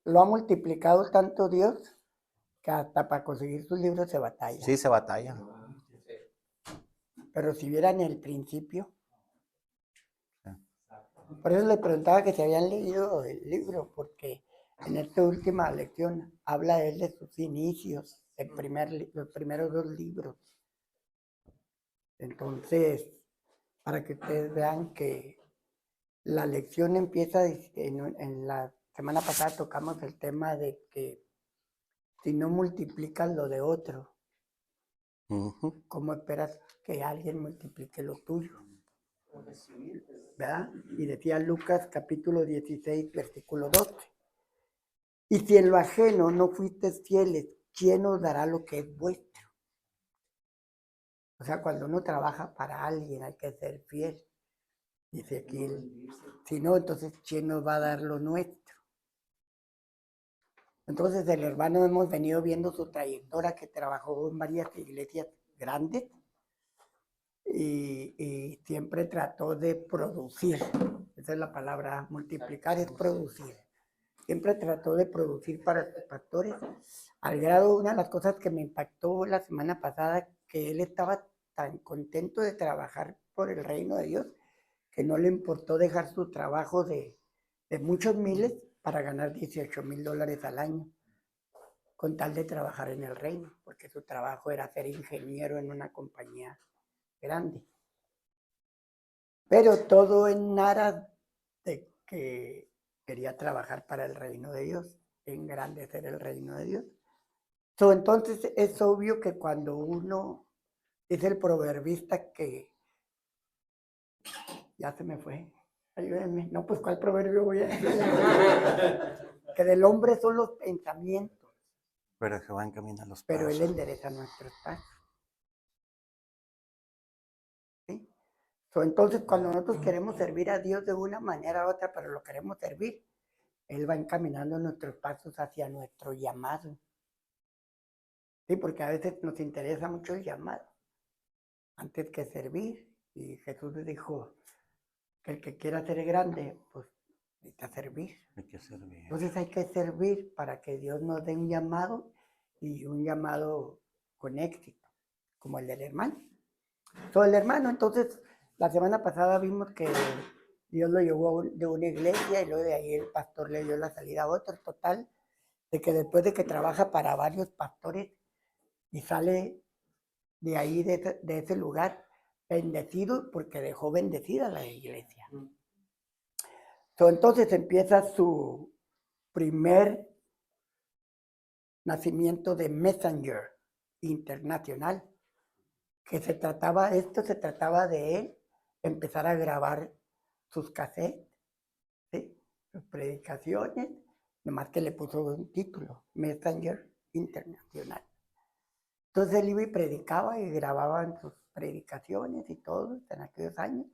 lo ha multiplicado tanto Dios que hasta para conseguir sus libros se batalla. Sí, se batalla. Pero si vieran el principio, Sí. por eso le preguntaba que si habían leído el libro, porque en esta última lección habla él de sus inicios, los primeros 2 libros. Entonces, para que ustedes vean que la lección empieza en la semana pasada tocamos el tema de que si no multiplicas lo de otro, ¿cómo esperas que alguien multiplique lo tuyo? ¿Verdad? Y decía Lucas capítulo 16, versículo 12. Y si en lo ajeno no fuisteis fieles, ¿quién os dará lo que es vuestro? O sea, cuando uno trabaja para alguien hay que ser fiel. Dice aquí, si no, entonces ¿quién nos va a dar lo nuestro? Entonces el hermano hemos venido viendo su trayectoria, que trabajó en varias iglesias grandes y siempre trató de producir. Esa es la palabra, multiplicar es producir. Siempre trató de producir para sus pastores, al grado, una de las cosas que me impactó la semana pasada, que él estaba tan contento de trabajar por el reino de Dios, que no le importó dejar su trabajo de muchos miles para ganar $18,000 al año, con tal de trabajar en el reino, porque su trabajo era ser ingeniero en una compañía grande. Pero todo en aras de que quería trabajar para el reino de Dios, engrandecer el reino de Dios. Entonces es obvio que cuando uno, dice el proverbista que, ya se me fue, ayúdenme, no, pues ¿cuál proverbio voy a decir? Que del hombre son los pensamientos, Pero Jehová encamina los pero pasos. él endereza nuestros pasos. ¿Sí? Entonces cuando nosotros queremos servir a Dios de una manera u otra, pero lo queremos servir, Él va encaminando nuestros pasos hacia nuestro llamado. Sí, porque a veces nos interesa mucho el llamado, antes que servir. Y Jesús dijo que el que quiera ser grande, pues necesita servir. Hay que servir. Entonces hay que servir para que Dios nos dé un llamado, y un llamado con éxito, como el del hermano. El hermano, entonces, la semana pasada vimos que Dios lo llevó de una iglesia y luego de ahí el pastor le dio la salida a otro. Total, de que después de que trabaja para varios pastores y sale de ahí, de ese lugar, bendecido, porque dejó bendecida la iglesia. Entonces empieza su primer nacimiento de Messenger Internacional, que se trataba de él empezar a grabar sus cassettes, ¿sí? Sus predicaciones, nomás que le puso un título, Messenger Internacional. Entonces él iba y predicaba y grababan sus predicaciones y todo en aquellos años.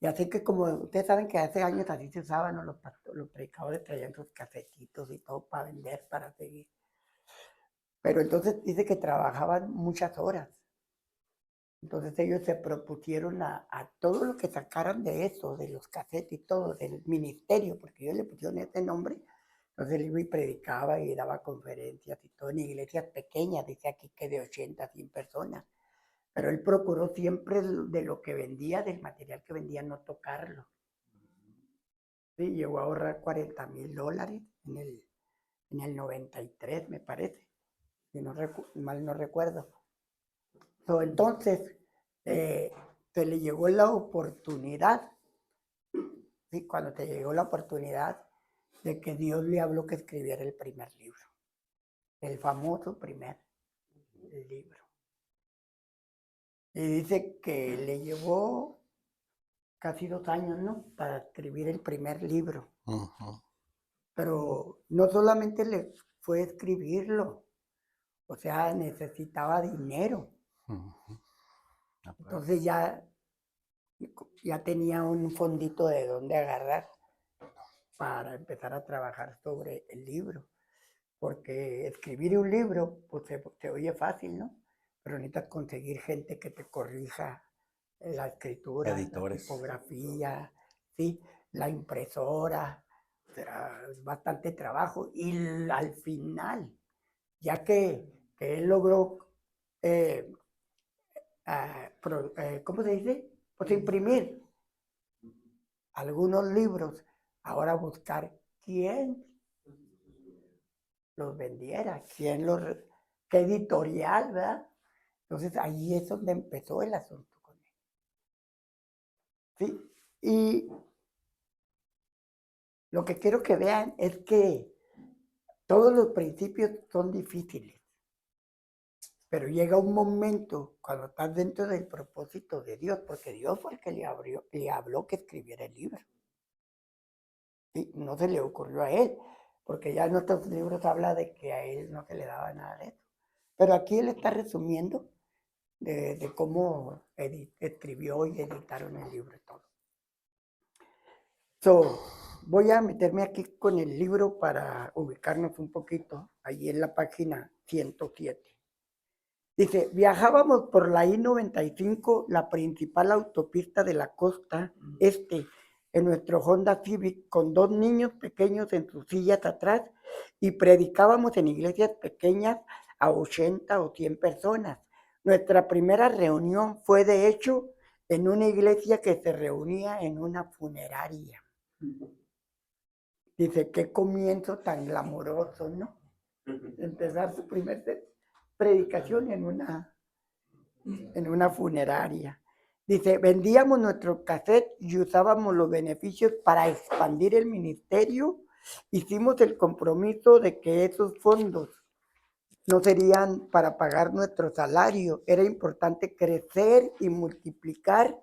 Y así que, como ustedes saben que hace años así se usaban, ¿no? Los predicadores traían sus cafecitos y todo para vender, para seguir. Pero entonces dice que trabajaban muchas horas. Entonces ellos se propusieron a todo lo que sacaran de eso, de los cassettes y todo, del ministerio, porque ellos le pusieron ese nombre. Entonces él iba y predicaba y daba conferencias y todo en iglesias pequeñas, dice aquí que de 80 a 100 personas. Pero él procuró siempre de lo que vendía, del material que vendía, no tocarlo. Sí, llegó a ahorrar $40,000 en el 93, me parece, si no mal no recuerdo. Entonces, se le llegó la oportunidad, ¿sí? Cuando te llegó la oportunidad de que Dios le habló que escribiera el primer libro, el famoso primer libro. Y dice que le llevó casi 2 años, ¿no? Para escribir el primer libro. Pero no solamente le fue escribirlo, o sea, necesitaba dinero. Entonces ya tenía un fondito de dónde agarrar para empezar a trabajar sobre el libro. Porque escribir un libro, pues se oye fácil, ¿no? Pero necesitas conseguir gente que te corrija la escritura, editores, la tipografía, ¿sí? La impresora, era bastante trabajo. Y al final, ya que él logró, eh, ¿cómo se dice? Pues imprimir algunos libros, ahora buscar quién los vendiera, qué editorial, ¿verdad? Entonces ahí es donde empezó el asunto con él. ¿Sí? Y lo que quiero que vean es que todos los principios son difíciles, pero llega un momento cuando estás dentro del propósito de Dios, porque Dios fue el que le habló que escribiera el libro. ¿Sí? No se le ocurrió a él, porque ya en otros libros habla de que a él no se le daba nada de eso. Pero aquí él está resumiendo de cómo escribió y editaron el libro y todo. Voy a meterme aquí con el libro para ubicarnos un poquito, ahí en la página 107. Dice, viajábamos por la I-95, la principal autopista de la costa este, en nuestro Honda Civic, con 2 niños pequeños en sus sillas atrás, y predicábamos en iglesias pequeñas a 80 o 100 personas. Nuestra primera reunión fue, de hecho, en una iglesia que se reunía en una funeraria. Dice, qué comienzo tan glamoroso, ¿no? Empezar su primer predicación en una funeraria. Dice, vendíamos nuestro cassette y usábamos los beneficios para expandir el ministerio. Hicimos el compromiso de que esos fondos no serían para pagar nuestro salario. Era importante crecer y multiplicar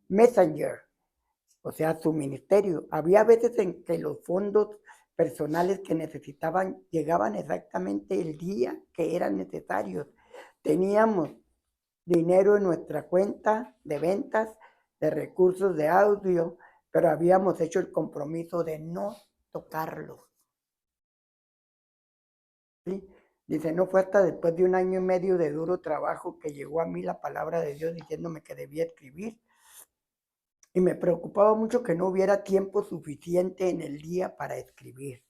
Messenger, o sea, su ministerio. Había veces en que los fondos personales que necesitaban llegaban exactamente el día que eran necesarios. Teníamos dinero en nuestra cuenta de ventas de recursos de audio, pero habíamos hecho el compromiso de no tocarlos. ¿Sí? Dice, no fue hasta después de 1 año y medio de duro trabajo que llegó a mí la palabra de Dios diciéndome que debía escribir. Y me preocupaba mucho que no hubiera tiempo suficiente en el día para escribir.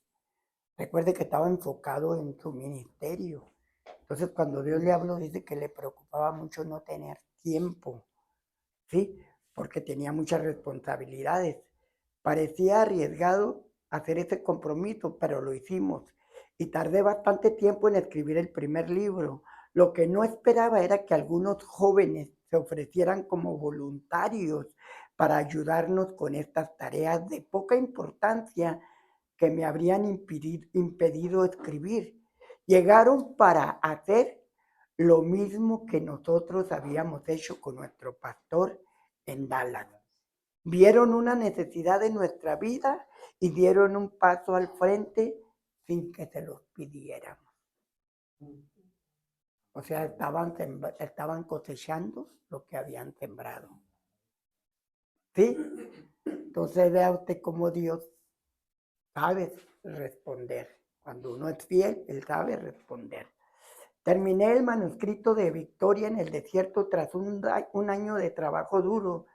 Recuerde que estaba enfocado en su ministerio. Entonces, cuando Dios le habló, dice que le preocupaba mucho no tener tiempo, ¿sí? Porque tenía muchas responsabilidades. Parecía arriesgado hacer ese compromiso, pero lo hicimos. Y tardé bastante tiempo en escribir el primer libro. Lo que no esperaba era que algunos jóvenes se ofrecieran como voluntarios para ayudarnos con estas tareas de poca importancia que me habrían impedido escribir. Llegaron para hacer lo mismo que nosotros habíamos hecho con nuestro pastor en Dallas. Vieron una necesidad de nuestra vida y dieron un paso al frente sin que se los pidiéramos. O sea, estaban cosechando lo que habían sembrado. ¿Sí? Entonces vea usted cómo Dios sabe responder. Cuando uno es fiel, Él sabe responder. Terminé el manuscrito de Victoria en el desierto tras un año de trabajo duro.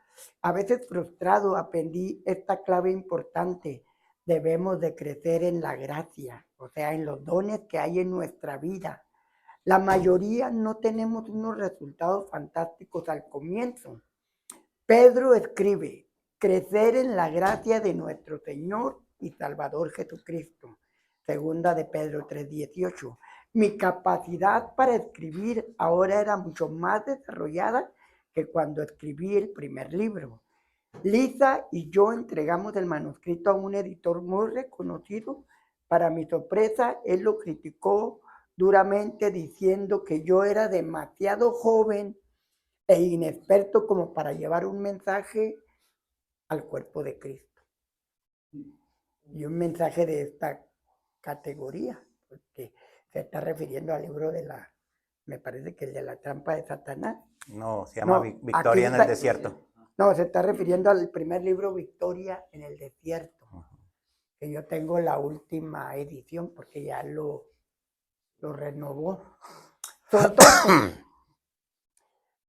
A veces frustrado, aprendí esta clave importante. Debemos de crecer en la gracia, o sea, en los dones que hay en nuestra vida. La mayoría no tenemos unos resultados fantásticos al comienzo. Pedro escribe, crecer en la gracia de nuestro Señor y Salvador Jesucristo. Segunda de Pedro 3:18. Mi capacidad para escribir ahora era mucho más desarrollada que cuando escribí el primer libro. Lisa y yo entregamos el manuscrito a un editor muy reconocido. Para mi sorpresa, él lo criticó duramente diciendo que yo era demasiado joven e inexperto como para llevar un mensaje al cuerpo de Cristo. Y un mensaje de esta categoría, porque se está refiriendo al libro me parece que el de la trampa de Satanás. No, se llama No, Victoria en el desierto. No, se está refiriendo al primer libro, Victoria en el desierto, que yo tengo la última edición porque ya lo renovó. Entonces,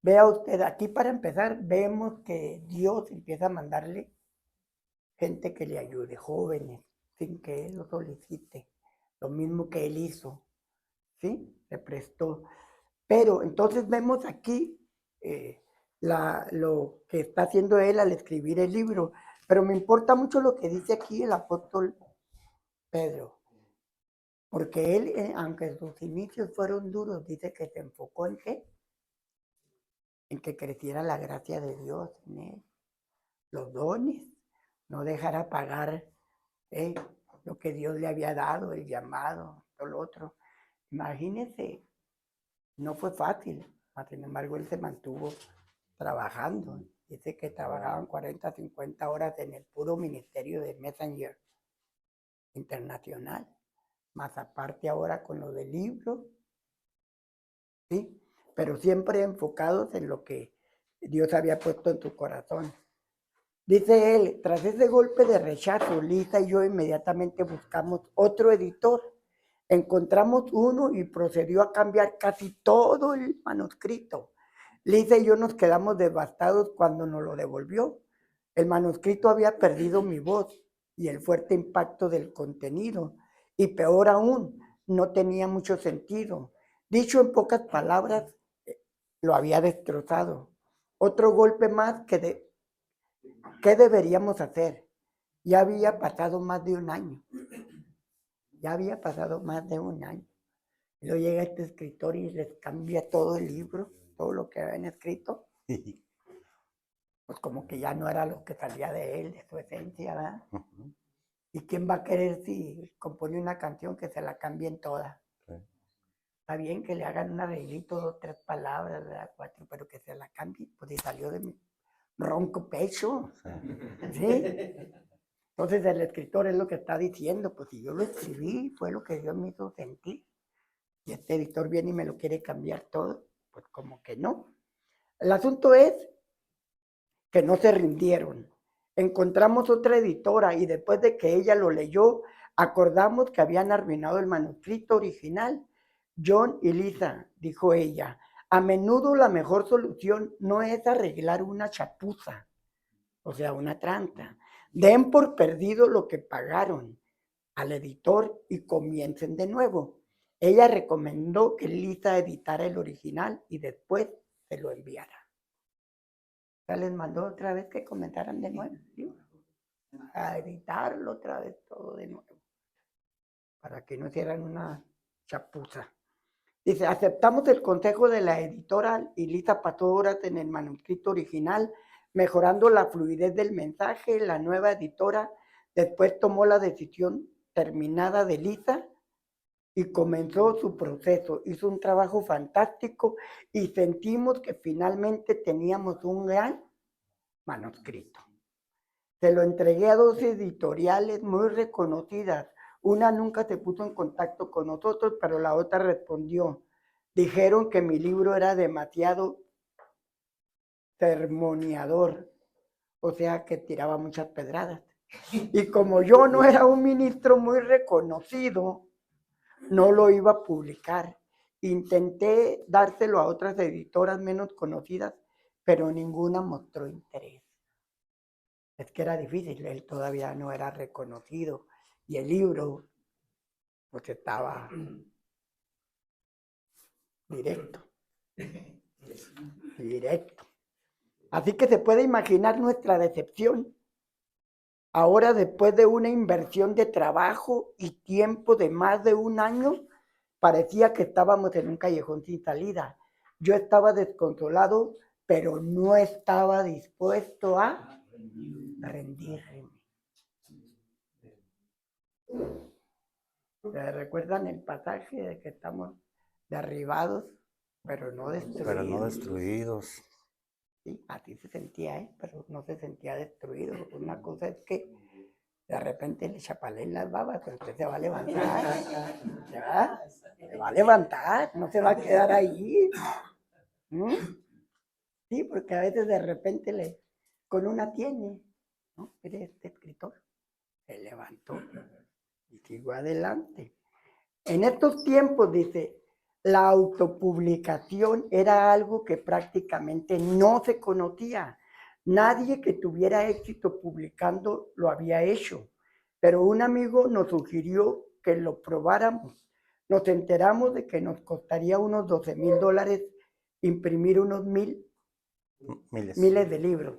vea usted, aquí para empezar, vemos que Dios empieza a mandarle gente que le ayude, jóvenes, sin que él lo solicite. Lo mismo que él hizo, ¿sí? Se prestó. Pero entonces vemos aquí lo que está haciendo él al escribir el libro. Pero me importa mucho lo que dice aquí el apóstol Pedro. Porque él, aunque sus inicios fueron duros, dice que se enfocó en qué? En que creciera la gracia de Dios en él. Los dones, no dejar pagar lo que Dios le había dado, el llamado, todo lo otro. Imagínense, no fue fácil, sin embargo él se mantuvo trabajando. Dice que trabajaban 40, 50 horas en el puro ministerio de Messenger Internacional, más aparte ahora con lo del libro, ¿sí? Pero siempre enfocados en lo que Dios había puesto en tu corazón. Dice él, tras ese golpe de rechazo, Lisa y yo inmediatamente buscamos otro editor. Encontramos uno y procedió a cambiar casi todo el manuscrito. Lisa y yo nos quedamos devastados cuando nos lo devolvió. El manuscrito había perdido mi voz y el fuerte impacto del contenido. Y peor aún, no tenía mucho sentido. Dicho en pocas palabras, lo había destrozado. Otro golpe más que ¿qué deberíamos hacer? Ya había pasado más de un año. Ya había pasado más de un año. Y luego llega este escritor y les cambia todo el libro, todo lo que habían escrito. Pues como que ya no era lo que salía de él, de su esencia, ¿verdad? ¿Y quién va a querer si compone una canción que se la cambien toda? Está bien que le hagan un arreglito, 2, 3 palabras, ¿verdad? 4, pero que se la cambien, pues y salió de mi ronco pecho. ¿Sí? Entonces el escritor es lo que está diciendo, pues si yo lo escribí, fue lo que Dios me hizo sentir. Y este editor viene y me lo quiere cambiar todo, pues como que no. El asunto es que no se rindieron. Encontramos otra editora y después de que ella lo leyó, acordamos que habían arruinado el manuscrito original. John y Lisa, dijo ella, a menudo la mejor solución no es arreglar una chapuza, o sea, una tranza. Den por perdido lo que pagaron al editor y comiencen de nuevo. Ella recomendó que Lisa editara el original y después se lo enviara. O sea, les mandó otra vez que comentaran de nuevo, ¿sí? A editarlo otra vez todo de nuevo, para que no hicieran una chapuza. Dice, aceptamos el consejo de la editora y Lisa pasó horas en el manuscrito original, mejorando la fluidez del mensaje. La nueva editora después tomó la decisión terminada de Lisa y comenzó su proceso. Hizo un trabajo fantástico y sentimos que finalmente teníamos un gran manuscrito. Se lo entregué a 2 editoriales muy reconocidas. Una nunca se puso en contacto con nosotros, pero la otra respondió. Dijeron que mi libro era demasiado sermoneador, o sea que tiraba muchas pedradas. Y como yo no era un ministro muy reconocido, no lo iba a publicar. Intenté dárselo a otras editoras menos conocidas, pero ninguna mostró interés. Es que era difícil, él todavía no era reconocido y el libro pues estaba directo. Así que se puede imaginar nuestra decepción. Ahora, después de una inversión de trabajo y tiempo de más de un año, parecía que estábamos en un callejón sin salida. Yo estaba desconsolado, pero no estaba dispuesto a rendirme. ¿Recuerdan el pasaje de que estamos derribados, pero no destruidos? Pero no destruidos. Sí, así se sentía, pero no se sentía destruido. Una cosa es que de repente le chapalé las babas, pero usted se va a levantar. ¿Ya? Se va a levantar, no se va a quedar ahí. Sí, porque a veces de repente con una tiene, ¿no? Mire, este escritor se levantó y siguió adelante. En estos tiempos, dice, la autopublicación era algo que prácticamente no se conocía. Nadie que tuviera éxito publicando lo había hecho. pero un amigo nos sugirió que lo probáramos. Nos enteramos de que nos costaría unos $12,000 imprimir unos miles de libros.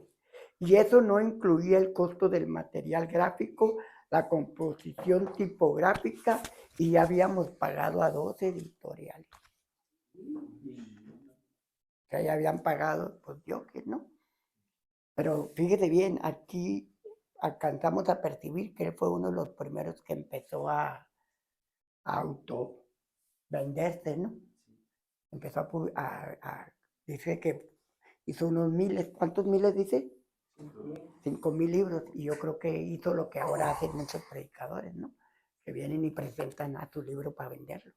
Y eso no incluía el costo del material gráfico, la composición tipográfica, y ya habíamos pagado a 2 editoriales. Que ya habían pagado, pues yo que no. Pero fíjese bien, aquí alcanzamos a percibir que él fue uno de los primeros que empezó a auto venderse, ¿no? Empezó dice que hizo unos miles. ¿Cuántos miles dice? 5,000 libros. Y yo creo que hizo lo que ahora hacen muchos predicadores, ¿no? Que vienen y presentan a tu libro para venderlo.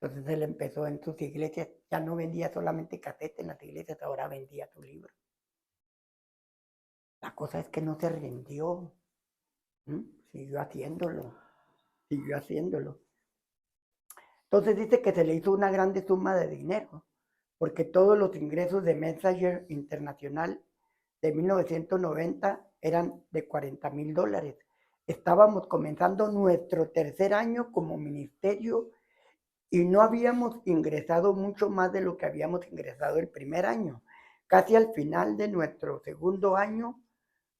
Entonces él empezó en sus iglesias, ya no vendía solamente cassette en las iglesias, ahora vendía tu libro. La cosa es que no se rindió. Siguió haciéndolo. Entonces dice que se le hizo una grande suma de dinero, porque todos los ingresos de Messenger Internacional de 1990 eran de $40,000. Estábamos comenzando nuestro tercer año como ministerio y no habíamos ingresado mucho más de lo que habíamos ingresado el primer año. Casi al final de nuestro segundo año,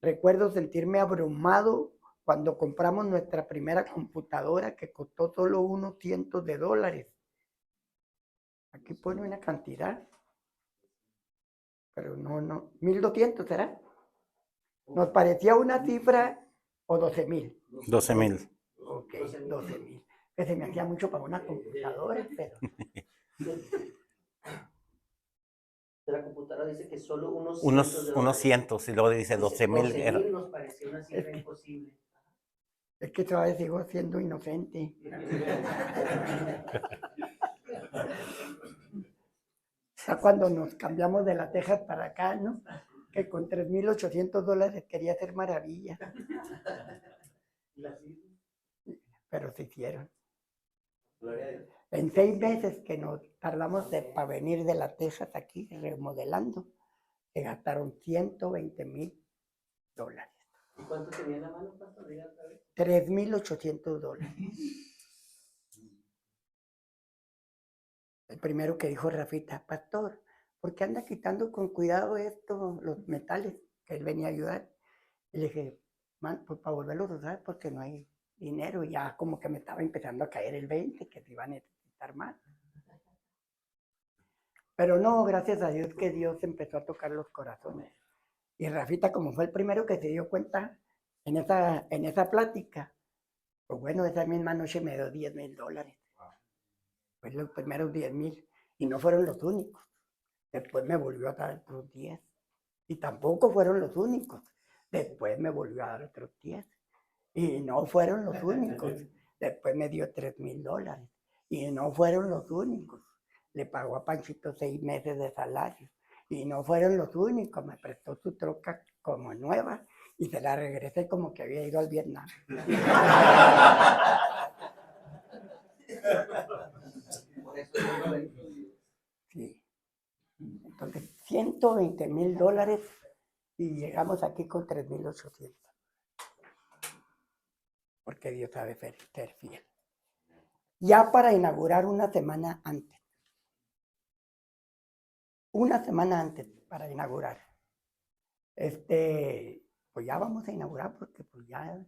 recuerdo sentirme abrumado cuando compramos nuestra primera computadora que costó solo unos cientos de dólares. Aquí pone una cantidad, pero no, 1,200 ¿será? Nos parecía una cifra o 12,000. 12,000. Ok, 12,000. Que se me hacía mucho para una computadora, pero... De la computadora dice que solo unos Unos cientos, y luego dice 12,000. 12,000 nos pareció una cifra imposible. Es que todavía sigo siendo inocente. Ya cuando nos cambiamos de La Texas para acá, ¿no? Que con $3,800 quería hacer maravillas. Pero se hicieron. En 6 meses que nos tardamos para venir de La Texas aquí remodelando, se gastaron $120,000. ¿Y cuánto tenía en la mano, pastor? $3,800. El primero que dijo Rafita, pastor, ¿por qué anda quitando con cuidado los metales? Que él venía a ayudar. Y le dije, man, pues para volverlos a usar porque no hay dinero. Y ya como que me estaba empezando a caer el 20, que se iba a necesitar más. Pero no, gracias a Dios que Dios empezó a tocar los corazones. Y Rafita, como fue el primero que se dio cuenta en esa plática, pues bueno, esa misma noche me dio $10,000. Pues los primeros 10,000. Y no fueron los únicos. Después me volvió a dar otros 10. Y tampoco fueron los únicos. Después me volvió a dar otros 10. Y no fueron los únicos. Después me dio $3,000. Y no fueron los únicos. Le pagó a Panchito 6 meses de salario. Y no fueron los únicos. Me prestó su troca como nueva y se la regresé como que había ido al Vietnam. Sí. Entonces, $120,000 y llegamos aquí con 3,800. Porque Dios sabe ser fiel. Ya para inaugurar una semana antes. Una semana antes para inaugurar. Pues ya vamos a inaugurar porque pues ya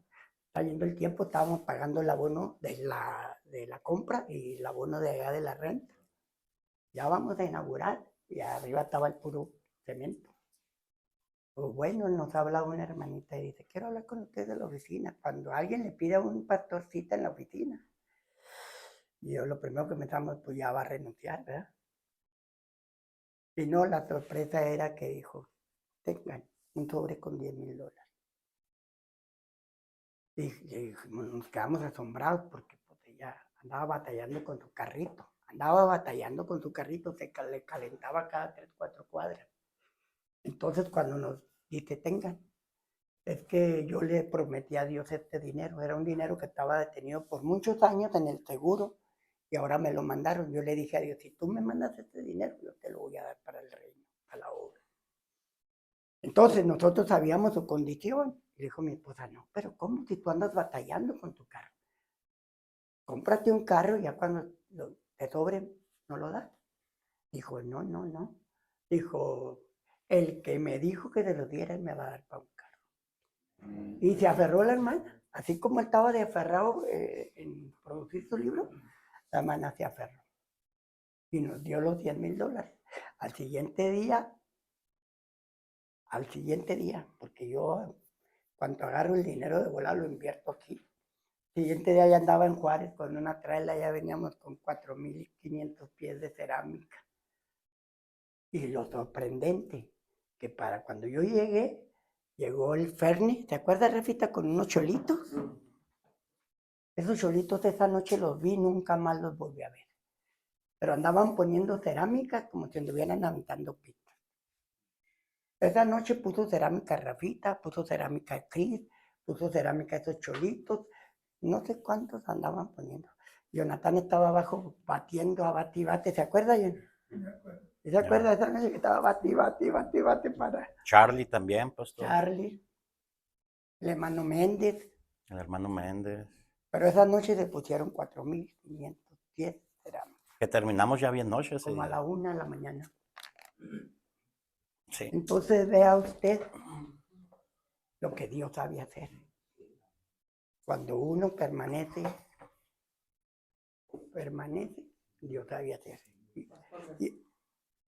está yendo el tiempo, estábamos pagando el abono de la compra y el abono de allá de la renta. Ya vamos a inaugurar y arriba estaba el puro cemento. Pues bueno, nos habla una hermanita y dice, quiero hablar con usted de la oficina. Cuando alguien le pide a un pastor cita en la oficina. Y yo lo primero que pensamos, pues ya va a renunciar, ¿verdad? Y no, la sorpresa era que dijo, tengan un sobre con $10,000. Y nos quedamos asombrados porque pues, ella andaba batallando con su carrito. Se le calentaba cada 3, 4 cuadras. Entonces cuando nos dice, tengan, es que yo le prometí a Dios este dinero. Era un dinero que estaba detenido por muchos años en el seguro y ahora me lo mandaron. Yo le dije a Dios, si tú me mandas este dinero, yo te lo voy a dar para el reino, a la obra. Entonces nosotros sabíamos su condición. Y dijo mi esposa, no, pero ¿cómo si tú andas batallando con tu carro? Cómprate un carro y ya cuando te sobre, no lo das. Dijo, no, no, no. Dijo, el que me dijo que se lo diera, él me va a dar para un carro. Y se aferró la hermana, así como él estaba de aferrado en producir su libro, la hermana se aferró. Y nos dio los $10,000. Al siguiente día, porque yo cuando agarro el dinero de volar lo invierto aquí. El siguiente día ya andaba en Juárez con una traila, ya veníamos con 4,500 pies de cerámica. Y lo sorprendente, que para cuando yo llegué, llegó el Ferni, ¿te acuerdas, Refita, con unos cholitos? Esos cholitos esa noche los vi, nunca más los volví a ver. Pero andaban poniendo cerámica como si anduvieran aventando pitas. Esa noche puso cerámica Rafita, puso cerámica Cris, puso cerámica esos cholitos, no sé cuántos andaban poniendo. Jonathan estaba abajo batiendo a bate, ¿se acuerda, Jon? ¿Se acuerda de esa noche que estaba bate para Charlie también, pastor. Charlie, el hermano Méndez? El hermano Méndez. Pero esa noche se pusieron 4,500 pies de cerámica. Que terminamos ya bien noche ese Como a día. la 1 de la mañana. Sí. Entonces vea usted lo que Dios sabe hacer. Cuando uno permanece, Dios sabe hacer.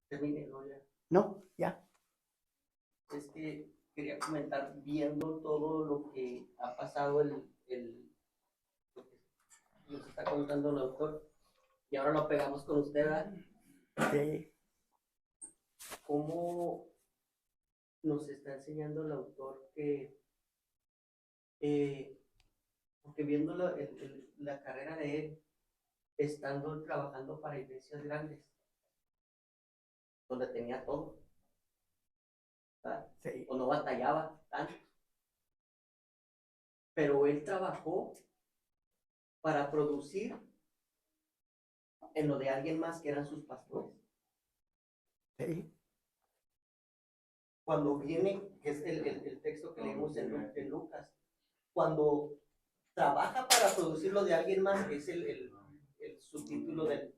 Termine, ¿no? Ya. No, ya. Es que quería comentar, viendo todo lo que ha pasado, lo que nos está contando el autor, y ahora lo pegamos con usted, ¿verdad? Sí. ¿Cómo nos está enseñando el autor que, porque viendo la carrera de él, estando trabajando para iglesias grandes, donde tenía todo, ¿verdad? Sí. O no batallaba tanto, pero él trabajó para producir en lo de alguien más que eran sus pastores. Sí. Cuando viene, que es el texto que leemos en Lucas, cuando trabaja para producir lo de alguien más, que es el subtítulo del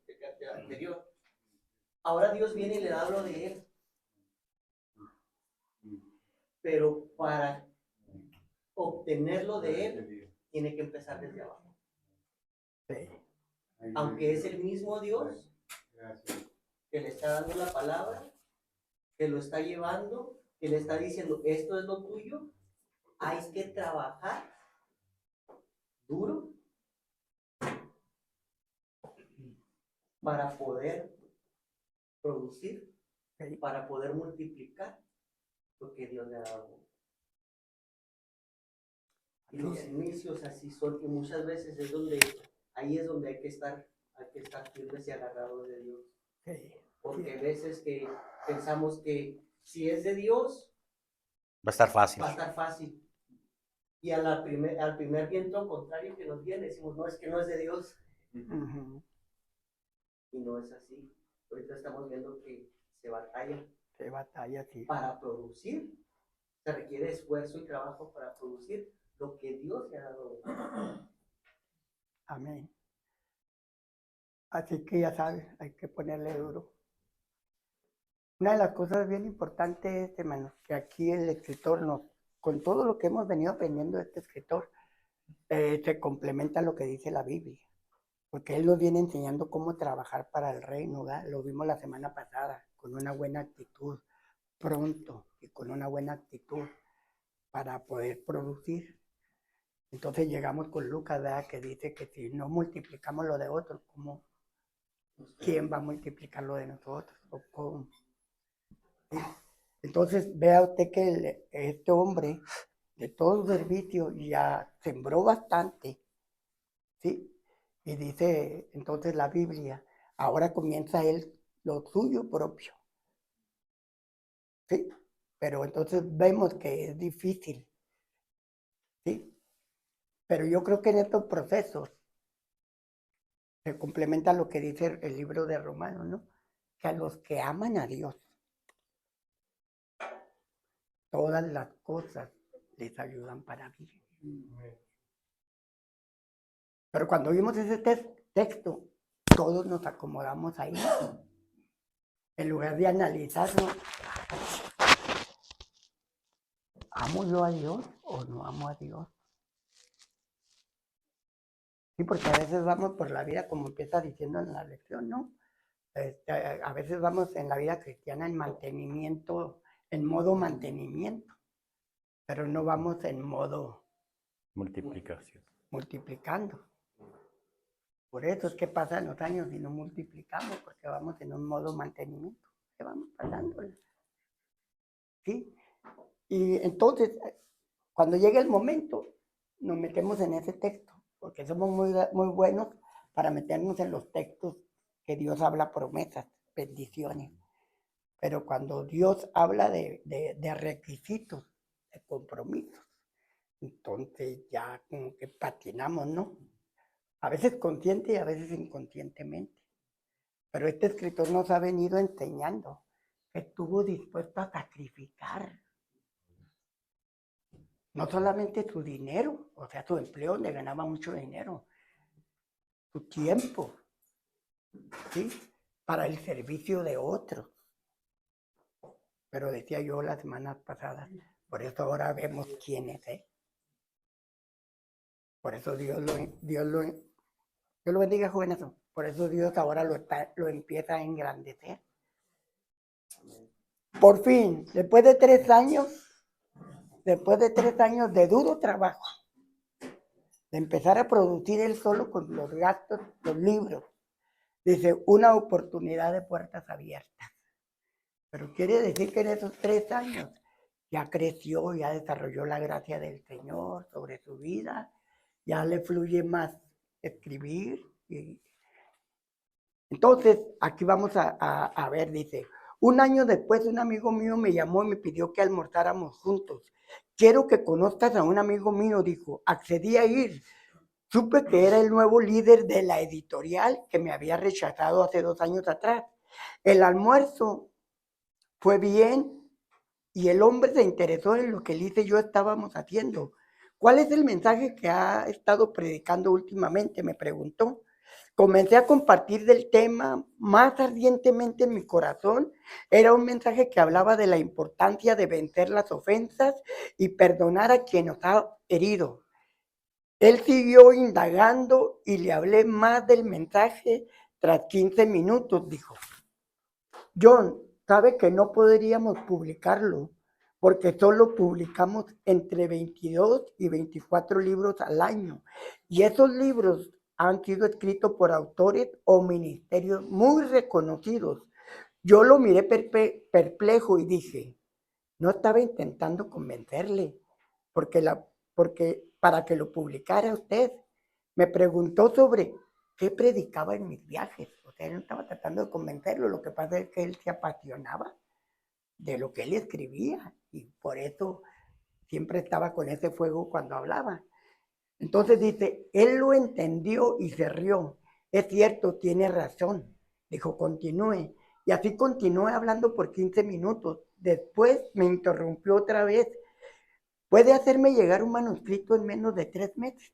anterior, ahora Dios viene y le da lo de él, pero para obtenerlo de él, tiene que empezar desde abajo. Sí. Aunque es el mismo Dios que le está dando la palabra, que lo está llevando, que le está diciendo, esto es lo tuyo, hay que trabajar duro para poder producir, Sí. para poder multiplicar lo que Dios le ha dado. Y los inicios así son, y muchas veces ahí es donde hay que estar firmes y agarrados de Dios. Sí. Porque hay veces que pensamos que si es de Dios, Va a estar fácil. va a estar fácil. Y al primer viento contrario que nos viene, decimos, no, es que no es de Dios. Uh-huh. Y no es así. Ahorita estamos viendo que se batalla. Se batalla, sí. Para producir. Se requiere esfuerzo y trabajo para producir lo que Dios le ha dado. Amén. Así que ya sabes, hay que ponerle duro. Una de las cosas bien importantes, hermano, que aquí el escritor con todo lo que hemos venido aprendiendo de este escritor, se complementa lo que dice la Biblia. Porque él nos viene enseñando cómo trabajar para el reino, ¿verdad? Lo vimos la semana pasada, con una buena actitud, pronto y con una buena actitud para poder producir. Entonces llegamos con Lucas, ¿verdad? Que dice que si no multiplicamos lo de otros, ¿quién va a multiplicar lo de nosotros? ¿O cómo? ¿Sí? Entonces vea usted que este hombre de todo su servicio ya sembró bastante, ¿sí? Y dice entonces la Biblia, ahora comienza él lo suyo propio, ¿sí? Pero entonces vemos que es difícil, ¿sí? Pero yo creo que en estos procesos se complementa lo que dice el libro de Romanos, ¿no? Que a los que aman a Dios, todas las cosas les ayudan para vivir. Pero cuando vimos ese texto, todos nos acomodamos ahí. En lugar de analizarlo, ¿amo yo a Dios o no amo a Dios? Sí, porque a veces vamos por la vida, como empieza diciendo en la lección, ¿no? A veces vamos en la vida cristiana en mantenimiento, en modo mantenimiento, pero no vamos en modo Multiplicación. multiplicando. Por eso es que pasan los años y no multiplicamos, porque vamos en un modo mantenimiento, que vamos pasándola. ¿Sí? Y entonces, cuando llega el momento, nos metemos en ese texto, porque somos muy buenos para meternos en los textos que Dios habla promesas, bendiciones. Pero cuando Dios habla de requisitos, de compromisos, entonces ya como que patinamos, ¿no? A veces consciente y a veces inconscientemente. Pero este escritor nos ha venido enseñando que estuvo dispuesto a sacrificar no solamente su dinero, o sea, su empleo donde ganaba mucho dinero, su tiempo, ¿sí? Para el servicio de otros. Pero decía yo las semanas pasadas, por eso ahora vemos quién es él. Por eso Dios lo bendiga, jóvenes. Por eso Dios ahora lo empieza a engrandecer. Por fin, después de 3 años de duro trabajo, de empezar a producir él solo con los gastos, los libros, dice, una oportunidad de puertas abiertas. Pero quiere decir que en esos 3 años ya creció, ya desarrolló la gracia del Señor sobre su vida, ya le fluye más escribir. Entonces, aquí vamos a ver, dice, 1 año después un amigo mío me llamó y me pidió que almorzáramos juntos. Quiero que conozcas a un amigo mío, dijo. Accedí a ir. Supe que era el nuevo líder de la editorial que me había rechazado hace 2 años atrás. El almuerzo fue bien y el hombre se interesó en lo que Liz y yo estábamos haciendo. ¿Cuál es el mensaje que ha estado predicando últimamente?, me preguntó. Comencé a compartir del tema más ardientemente en mi corazón. Era un mensaje que hablaba de la importancia de vencer las ofensas y perdonar a quien nos ha herido. Él siguió indagando y le hablé más del mensaje tras 15 minutos, dijo. John, sabe que no podríamos publicarlo porque solo publicamos entre 22 y 24 libros al año. Y esos libros han sido escritos por autores o ministerios muy reconocidos. Yo lo miré perplejo y dije, no estaba intentando convencerle, porque para que lo publicara usted. Me preguntó sobre qué predicaba en mis viajes. O sea, él no estaba tratando de convencerlo. Lo que pasa es que él se apasionaba de lo que él escribía y por eso siempre estaba con ese fuego cuando hablaba. Entonces dice, él lo entendió y se rió. Es cierto, tiene razón. Dijo, continúe. Y así continué hablando por 15 minutos. Después me interrumpió otra vez. ¿Puede hacerme llegar un manuscrito en menos de 3 meses?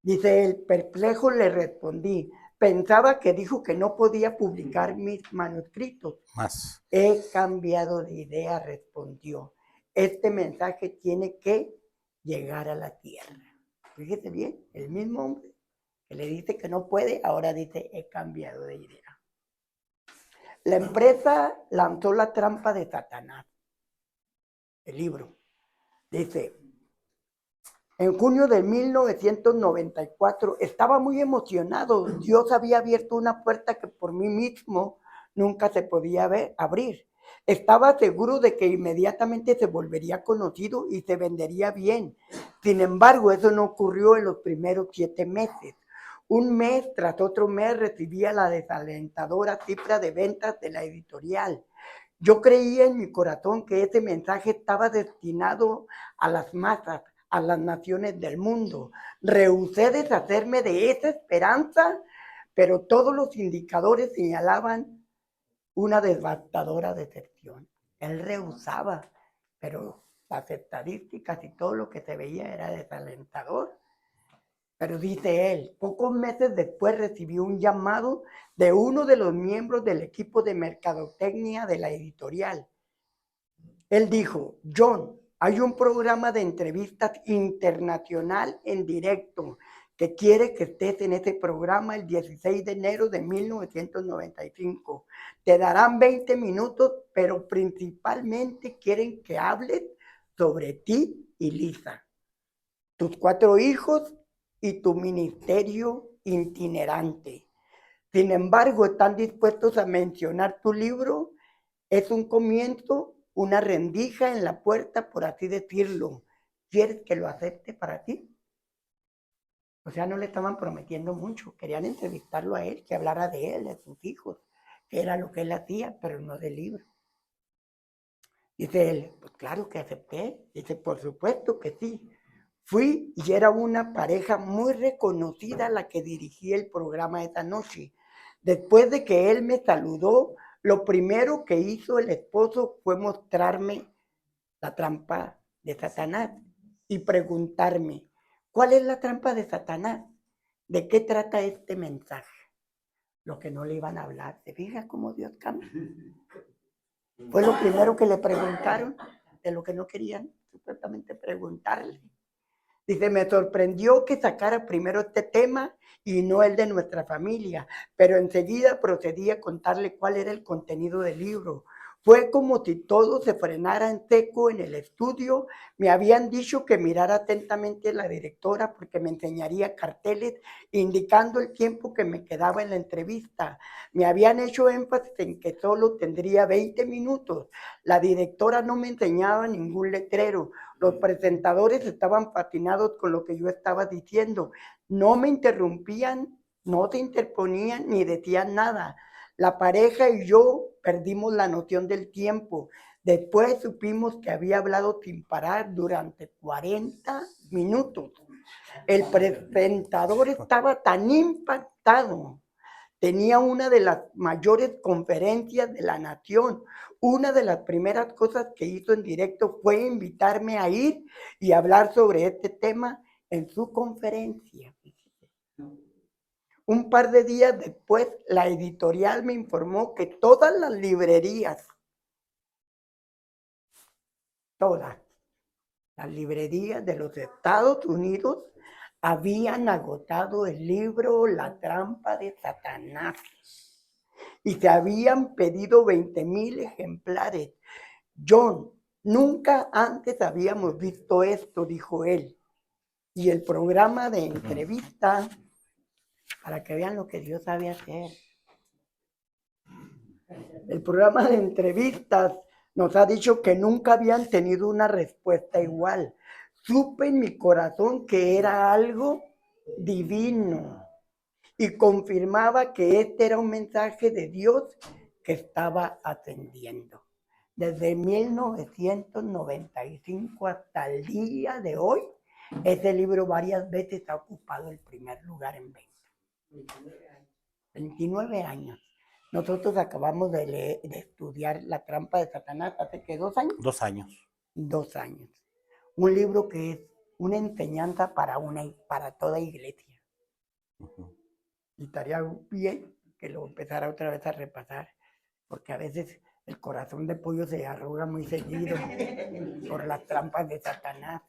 Dice él, perplejo le respondí. Pensaba que dijo que no podía publicar mis manuscritos. Más. He cambiado de idea, respondió. Este mensaje tiene que llegar a la tierra. Fíjese bien, el mismo hombre que le dice que no puede, ahora dice, he cambiado de idea. La empresa lanzó la trampa de Satanás. El libro. Dice, en junio de 1994 estaba muy emocionado. Dios había abierto una puerta que por mí mismo nunca se podía abrir. Estaba seguro de que inmediatamente se volvería conocido y se vendería bien. Sin embargo, eso no ocurrió en los primeros 7 meses. Un mes tras otro mes recibía la desalentadora cifra de ventas de la editorial. Yo creía en mi corazón que ese mensaje estaba destinado a las masas, a las naciones del mundo. Rehusé deshacerme de esa esperanza, pero todos los indicadores señalaban una devastadora decepción. Él rehusaba, pero las estadísticas y todo lo que se veía era desalentador. Pero dice él, pocos meses después recibió un llamado de uno de los miembros del equipo de mercadotecnia de la editorial. Él dijo, John, hay un programa de entrevistas internacional en directo que quiere que estés en ese programa el 16 de enero de 1995. Te darán 20 minutos, pero principalmente quieren que hables sobre ti y Lisa, tus 4 hijos y tu ministerio itinerante. Sin embargo, están dispuestos a mencionar tu libro. Es un comienzo, una rendija en la puerta, por así decirlo. ¿Quieres que lo acepte para ti? O sea, no le estaban prometiendo mucho. Querían entrevistarlo a él, que hablara de él, de sus hijos, que era lo que él hacía, pero no del libro. Dice él, pues claro que acepté. Dice, por supuesto que sí. Fui y era una pareja muy reconocida la que dirigía el programa esa noche. Después de que él me saludó, lo primero que hizo el esposo fue mostrarme la trampa de Satanás y preguntarme, ¿cuál es la trampa de Satanás? ¿De qué trata este mensaje? Lo que no le iban a hablar. ¿Te fijas cómo Dios cambia? Fue lo primero que le preguntaron, de lo que no querían supuestamente preguntarle. Dice, me sorprendió que sacara primero este tema y no el de nuestra familia, pero enseguida procedí a contarle cuál era el contenido del libro. Fue como si todo se frenara en seco en el estudio. Me habían dicho que mirara atentamente a la directora porque me enseñaría carteles indicando el tiempo que me quedaba en la entrevista. Me habían hecho énfasis en que solo tendría 20 minutos. La directora no me enseñaba ningún letrero. Los presentadores estaban fascinados con lo que yo estaba diciendo. No me interrumpían, no se interponían ni decían nada. La pareja y yo perdimos la noción del tiempo. Después supimos que había hablado sin parar durante 40 minutos. El presentador estaba tan impactado. Tenía una de las mayores conferencias de la nación. Una de las primeras cosas que hizo en directo fue invitarme a ir y hablar sobre este tema en su conferencia. Un par de días después, la editorial me informó que todas las librerías, todas las librerías de los Estados Unidos habían agotado el libro La trampa de Satanás y se habían pedido 20,000 ejemplares. John, nunca antes habíamos visto esto, dijo él. Y el programa de entrevista, para que vean lo que Dios sabe hacer. El programa de entrevistas nos ha dicho que nunca habían tenido una respuesta igual. Supe en mi corazón que era algo divino y confirmaba que este era un mensaje de Dios que estaba atendiendo. Desde 1995 hasta el día de hoy, ese libro varias veces ha ocupado el primer lugar en venta. 29 años. Nosotros acabamos de estudiar La trampa de Satanás hace que 2 años. 2 años. 2 años. Un libro que es una enseñanza para toda iglesia. Y estaría bien que lo empezara otra vez a repasar, porque a veces el corazón de pollo se arruga muy seguido por las trampas de Satanás.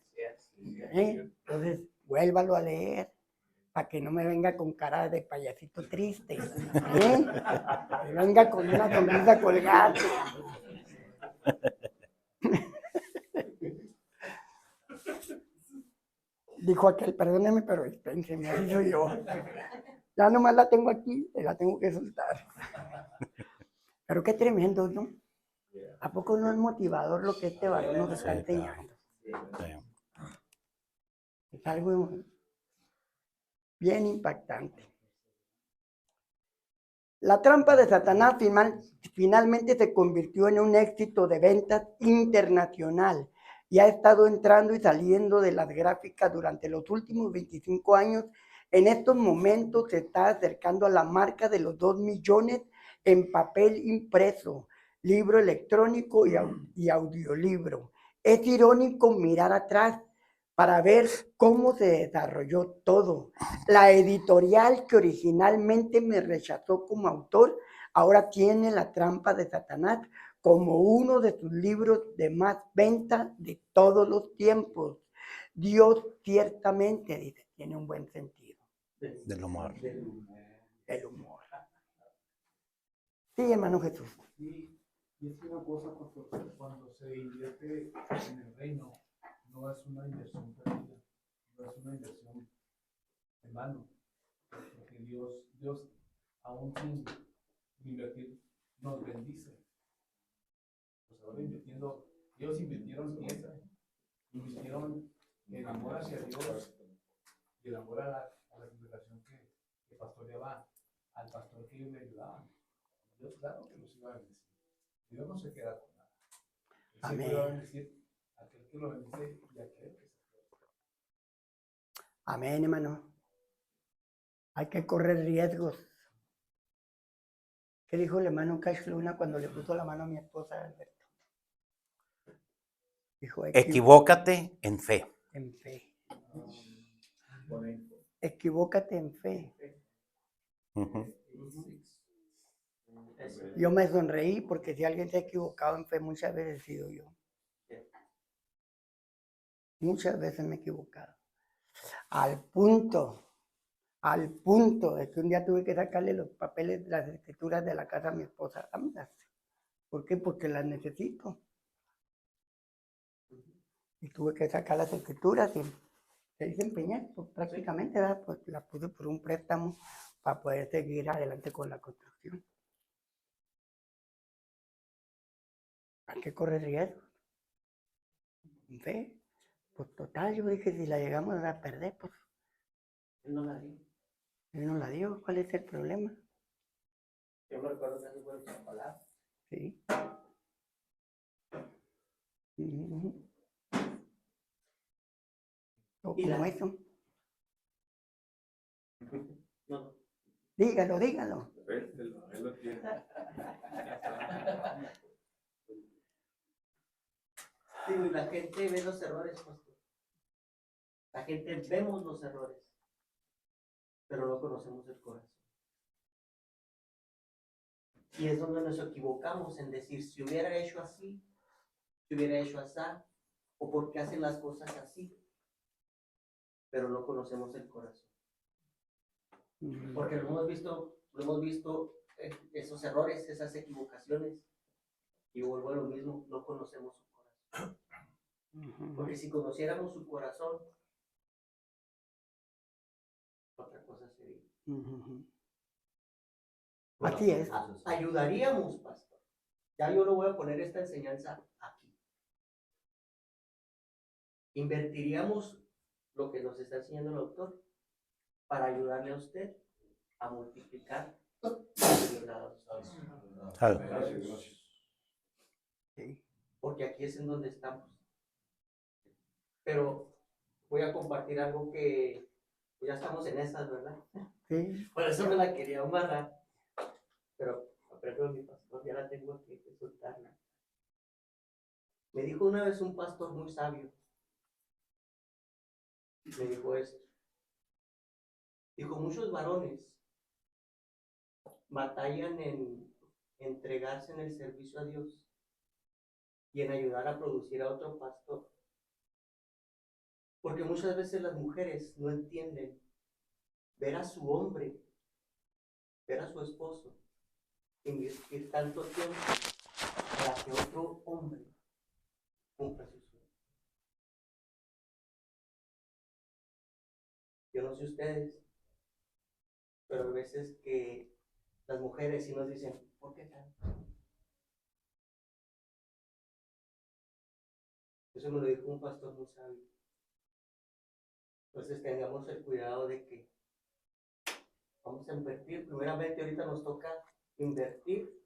Entonces, vuélvalo a leer para que no me venga con cara de payasito triste. Que venga con una sonrisa colgada. Dijo aquel, perdóneme, pero dispénseme, así soy yo. Ya nomás la tengo aquí, la tengo que soltar. Pero qué tremendo, ¿no? ¿A poco no es motivador lo que este varón nos está enseñando? Sí. Es algo bien impactante. La trampa de Satanás finalmente se convirtió en un éxito de ventas internacional y ha estado entrando y saliendo de las gráficas durante los últimos 25 años. En estos momentos se está acercando a la marca de los 2 millones en papel impreso, libro electrónico y audiolibro. Es irónico mirar atrás para ver cómo se desarrolló todo. La editorial que originalmente me rechazó como autor, ahora tiene La trampa de Satanás como uno de sus libros de más venta de todos los tiempos. Dios ciertamente, dice, tiene un buen sentido Del humor. del humor. Sí, hermano Jesús. Y es una cosa, pastor, cuando se invierte en el reino, no es una inversión perdida, no es una inversión en vano, porque Dios aún sin invertir, nos bendice. Pues ahora ellos invirtieron tiempo, invirtieron el amor hacia Dios y el amor a la congregación que pastoreaba, al pastor que ellos le ayudaban. Dios, claro que los iba a bendecir. Dios no se queda con nada. Él siempre va a bendecir a aquel que lo bendice y a aquel que se queda. Amén, hermano. Hay que correr riesgos. ¿Qué dijo el hermano Cash Luna cuando le puso la mano a mi esposa, Alberto? Dijo, Equivócate en fe. en fe. Equivócate en fe. Ujú. Yo me sonreí porque si alguien se ha equivocado en fe, muchas veces he sido yo. Muchas veces me he equivocado. Al punto de que un día tuve que sacarle los papeles, las escrituras de la casa a mi esposa. Dámelas. ¿Por qué? Porque las necesito. Y tuve que sacar las escrituras y se desempeñé, pues, prácticamente, ¿verdad? Pues las puse por un préstamo para poder seguir adelante con la construcción. Hay que correr riesgos. En fe. Pues total, yo dije, si la llegamos a perder, pues Él no la dio. él no la dio. ¿Cuál es el problema? Yo me recuerdo que hace buenas palabras. Sí. Ujú. O Y como la- eso. No, Dígalo, dígalo. Él lo tiene. digo, y la gente ve los errores, pastor. La gente vemos los errores, pero no conocemos el corazón. Y es donde nos equivocamos en decir, si hubiera hecho así, si hubiera hecho así, o por qué hacen las cosas así, pero no conocemos el corazón. Ujú. Porque lo hemos visto esos errores, esas equivocaciones, y vuelvo a lo mismo, no conocemos su corazón. Ujú. Porque si conociéramos su corazón, otra cosa sería. Ujú. Bueno, Así es. Ayudaríamos, pastor. Ya yo lo voy a poner esta enseñanza aquí. Invertiríamos lo que nos está enseñando el autor para ayudarle a usted a multiplicar los lados. Sí. Porque aquí es en donde estamos. Pero voy a compartir algo que pues ya estamos en esas, ¿verdad? Sí. Por eso me la quería amarrar. Pero aprendo mi pastor, ya la tengo que soltarla. Me dijo una vez un pastor muy sabio. Me dijo esto. Dijo, muchos varones batallan en entregarse en el servicio a Dios y en ayudar a producir a otro pastor. Porque muchas veces las mujeres no entienden ver a su hombre, ver a su esposo, invertir tanto tiempo para que otro hombre cumpla su sueño. Yo no sé ustedes, pero a veces que las mujeres sí nos dicen, ¿por qué tanto? Eso me lo dijo un pastor muy sabio. Entonces tengamos el cuidado de que vamos a invertir. Primeramente ahorita nos toca invertir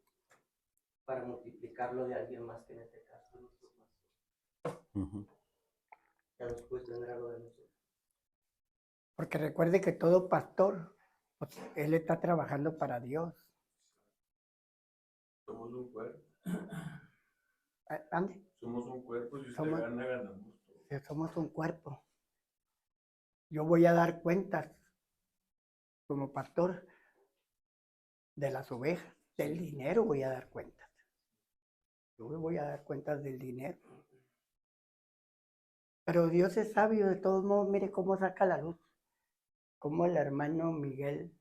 para multiplicarlo de alguien más, que en este caso nuestro pastor. Ujú. Ya después vendrá lo de nosotros. Porque recuerde que todo pastor, pues, él está trabajando para Dios. Somos un cuerpo. ¿Ande? Somos un cuerpo, si usted Somos- gana, ganamos todo. que somos un cuerpo. Yo voy a dar cuentas como pastor de las ovejas, del dinero voy a dar cuentas. Yo voy a dar cuentas del dinero. Pero Dios es sabio, de todos modos, mire cómo saca la luz. Como el hermano Miguel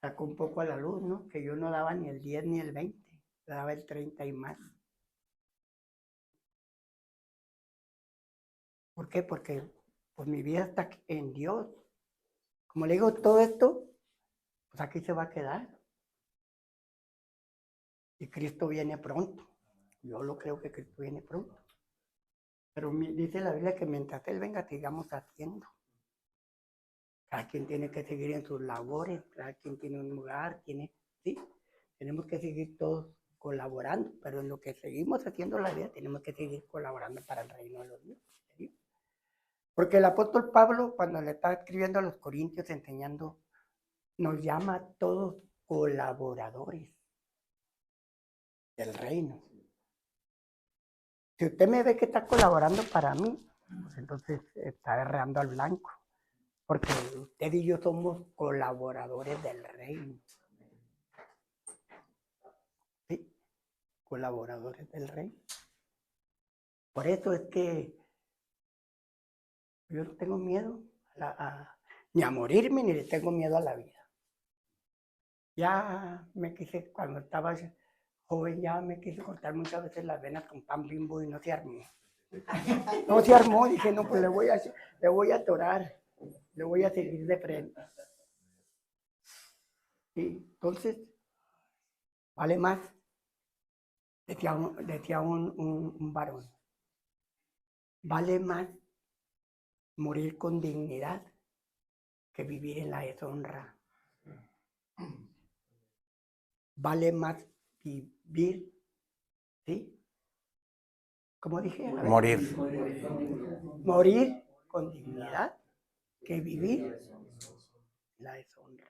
sacó un poco a la luz, ¿no? Que yo no daba ni el 10 ni el 20, daba el 30 y más. ¿Por qué? Porque pues mi vida está en Dios. Como le digo, todo esto, pues aquí se va a quedar. Y Cristo viene pronto. Yo lo creo que Cristo viene pronto. Pero dice la Biblia que mientras Él venga, sigamos haciendo. Cada quien tiene que seguir en sus labores, cada quien tiene un lugar, sí, tenemos que seguir todos colaborando, pero en lo que seguimos haciendo la vida, tenemos que seguir colaborando para el reino de los Dios. ¿Sí? Porque el apóstol Pablo, cuando le está escribiendo a los Corintios, enseñando, nos llama a todos colaboradores del reino. Si usted me ve que está colaborando para mí, pues entonces está errando al blanco. Porque usted y yo somos colaboradores del reino. Sí, colaboradores del reino. Por eso es que yo no tengo miedo ni a morirme, ni le tengo miedo a la vida. Ya me quise, cuando estaba joven, ya me quise cortar muchas veces las venas con pan Bimbo y no se armó. No se armó, dije, no, pues le voy a atorar, le voy a seguir de frente. Sí, entonces, vale más, decía un varón, vale más morir con dignidad que vivir en la deshonra. Vale más vivir, ¿sí? ¿Cómo dije? A ver. Morir. Morir con dignidad que vivir en la deshonra.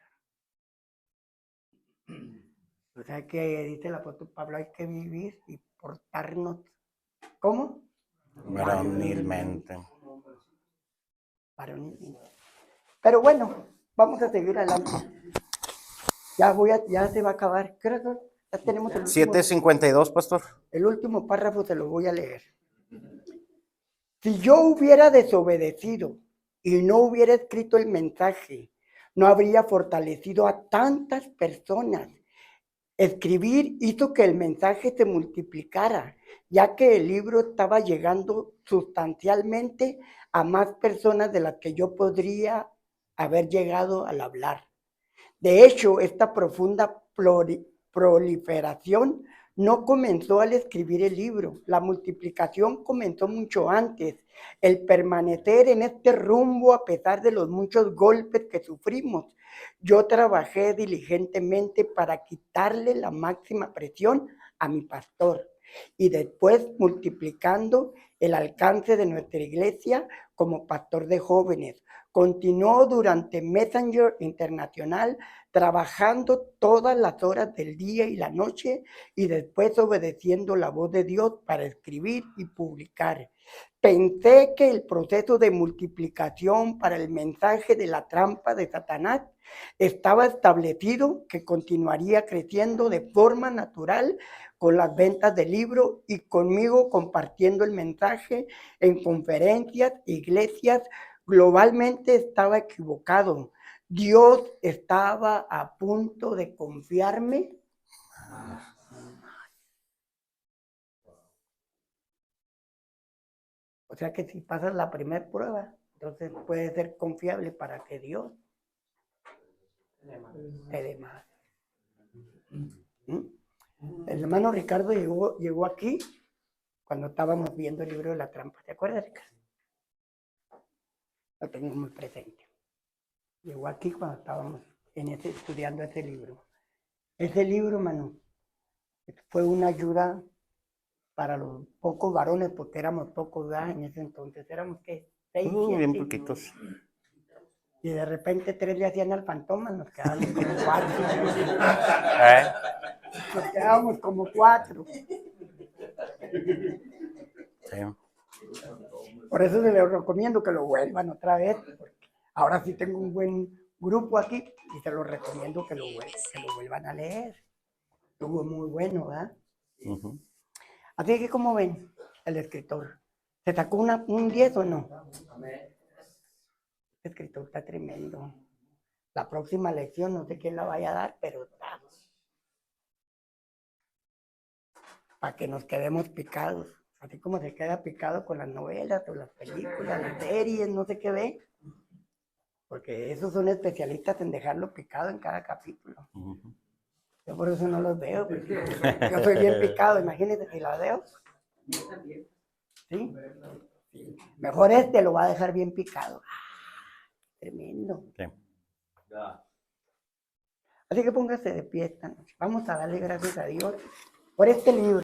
O sea que dice el apóstol Pablo, hay que vivir y portarnos, ¿cómo? Varonilmente. Varonilmente. Pero bueno, vamos a seguir adelante. Ya se va a acabar. ¿Qué hora son? Ya tenemos el último, 7:52, pastor. el último párrafo, se lo voy a leer. Si yo hubiera desobedecido y no hubiera escrito el mensaje, no habría fortalecido a tantas personas. Escribir hizo que el mensaje se multiplicara, ya que el libro estaba llegando sustancialmente a más personas de las que yo podría haber llegado al hablar. De hecho, esta profunda proliferación no comenzó al escribir el libro. La multiplicación comenzó mucho antes. El permanecer en este rumbo a pesar de los muchos golpes que sufrimos. Yo trabajé diligentemente para quitarle la máxima presión a mi pastor y después multiplicando el alcance de nuestra iglesia como pastor de jóvenes. Continuó durante Messenger Internacional trabajando todas las horas del día y la noche y después obedeciendo la voz de Dios para escribir y publicar. Pensé que el proceso de multiplicación para el mensaje de la trampa de Satanás estaba establecido, que continuaría creciendo de forma natural con las ventas del libro y conmigo compartiendo el mensaje en conferencias, iglesias. Globalmente estaba equivocado. Dios estaba a punto de confiarme. O sea que si pasas la primera prueba, entonces puede ser confiable para que Dios te dé más. El hermano Ricardo llegó aquí cuando estábamos viendo el libro de la trampa. ¿Te acuerdas, Ricardo? Lo tengo muy presente. Llegó aquí cuando estábamos estudiando ese libro. Ese libro, hermano, fue una ayuda para los pocos varones, porque éramos pocos, ¿verdad? En ese entonces. Éramos, ¿qué? 6, 7. Bien poquitos. Y de repente 3 le hacían al fantoma, nos quedábamos como 4. Nos quedábamos como 4. Sí. Por eso se les recomiendo que lo vuelvan otra vez. Porque ahora sí tengo un buen grupo aquí y se los recomiendo que lo vuelvan a leer. Estuvo muy bueno, ¿verdad? Ujú. Así que, ¿cómo ven el escritor? ¿Se sacó un 10 o no? Este escritor está tremendo. La próxima lección no sé quién la vaya a dar, pero está. Para que nos quedemos picados. Así como se queda picado con las novelas o las películas, las series, no sé qué ve. Porque esos son especialistas en dejarlo picado en cada capítulo. Ujú. Yo por eso no los veo, porque yo soy bien picado, imagínense si la veo. ¿Sí? Sí. Mejor este lo va a dejar bien picado. Tremendo. Sí. Así que póngase de pie esta noche. Vamos a darle gracias a Dios por este libro.